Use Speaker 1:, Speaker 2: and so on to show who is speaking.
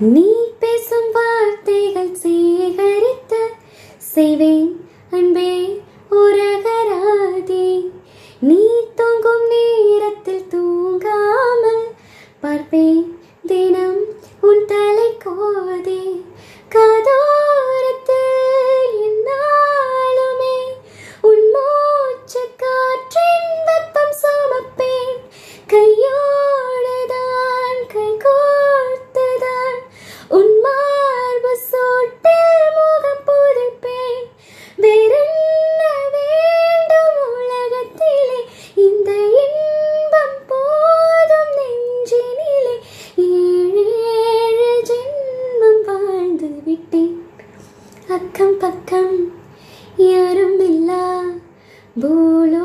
Speaker 1: நீ பேசும் வார்த்தைகள் சேகரித்து செய்வேன் அன்பே உரகராதே. நீ தூங்கும் நேரத்தில் தூங்காமல் பார்ப்பேன் தினம் உன் தலை கோதே. காதோரத்தில் என்னாலுமே உன் மூச்சு காற்றின் வெப்பம் சுமப்பேன். கையோடுதான் கை கோர்த்துதான் உன் மார்பு சூட்டில் முகம் புதைப்பேன். வேறென்ன வேண்டும் உலகத்திலே, இந்த இன்பம் போதும் நெஞ்சினிலே. ஏழேழு ஜென்மம் வாழ்ந்து விட்டேன். அக்கம் பக்கம் யாரும் இல்லா பூலோ